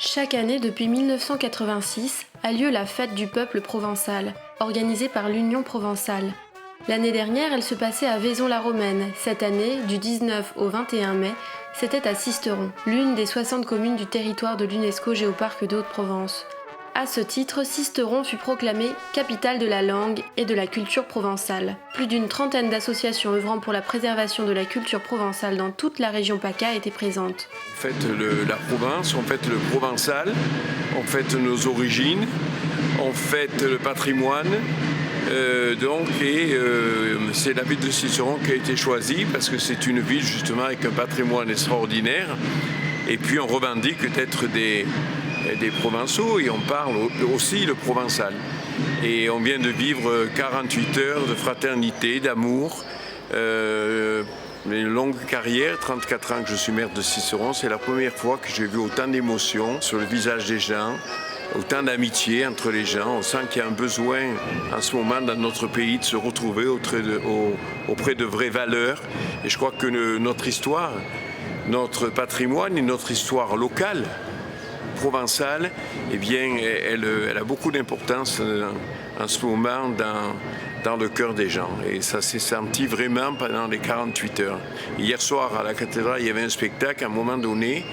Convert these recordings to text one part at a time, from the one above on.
Chaque année depuis 1986 a lieu la fête du peuple provençal, organisée par l'Union provençale. L'année dernière, elle se passait à Vaison-la-Romaine. Cette année, du 19 au 21 mai, c'était à Sisteron, l'une des 60 communes du territoire de l'UNESCO Géoparc de Haute-Provence. À ce titre, Sisteron fut proclamée capitale de la langue et de la culture provençale. Plus d'une trentaine d'associations œuvrant pour la préservation de la culture provençale dans toute la région PACA étaient présentes. On fête la Provence, on fête le provençal, on fête nos origines, on fête le patrimoine. C'est la ville de Sisteron qui a été choisie parce que c'est une ville justement avec un patrimoine extraordinaire. Et puis on revendique d'être des Provençaux et on parle aussi le provençal. Et on vient de vivre 48 heures de fraternité, d'amour, une longue carrière, 34 ans que je suis maire de Sisteron. C'est la première fois que j'ai vu autant d'émotions sur le visage des gens, autant d'amitié entre les gens. On sent qu'il y a un besoin en ce moment dans notre pays de se retrouver auprès de vraies valeurs. Et je crois que notre histoire, notre patrimoine et notre histoire locale, provençale, eh bien, elle a beaucoup d'importance en ce moment dans le cœur des gens. Et ça s'est senti vraiment pendant les 48 heures. Hier soir, à la cathédrale, il y avait un spectacle. À un moment donné,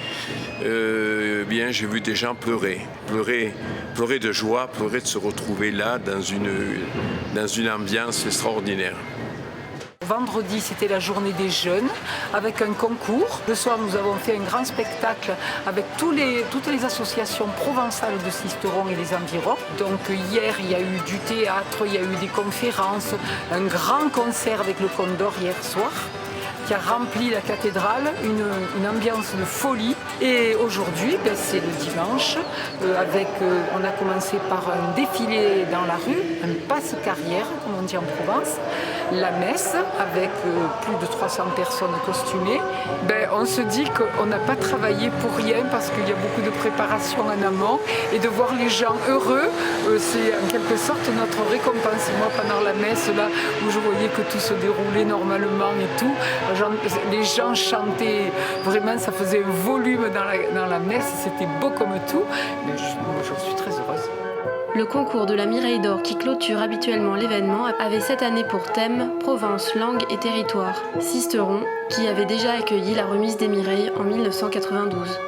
j'ai vu des gens pleurer de joie, pleurer de se retrouver là, dans une ambiance extraordinaire. Vendredi, c'était la journée des jeunes avec un concours. Le soir, nous avons fait un grand spectacle avec toutes les associations provençales de Sisteron et les environs. Donc hier, il y a eu du théâtre, il y a eu des conférences, un grand concert avec le Condor hier soir qui a rempli la cathédrale, une ambiance de folie. Et aujourd'hui, c'est le dimanche, on a commencé par un défilé dans la rue, un passe-carrière, comme on dit en Provence, la messe avec plus de 300 personnes costumées. On se dit qu'on n'a pas travaillé pour rien parce qu'il y a beaucoup de préparation en amont et de voir les gens heureux, c'est en quelque sorte notre récompense. Moi, pendant la messe, là où je voyais que tout se déroulait normalement et tout, les gens chantaient, vraiment ça faisait un volume dans la messe, c'était beau comme tout, mais j'en suis très heureuse. Le concours de la Mireille d'Or qui clôture habituellement l'événement avait cette année pour thème Provence, langue et territoire. Sisteron, qui avait déjà accueilli la remise des Mireilles en 1992.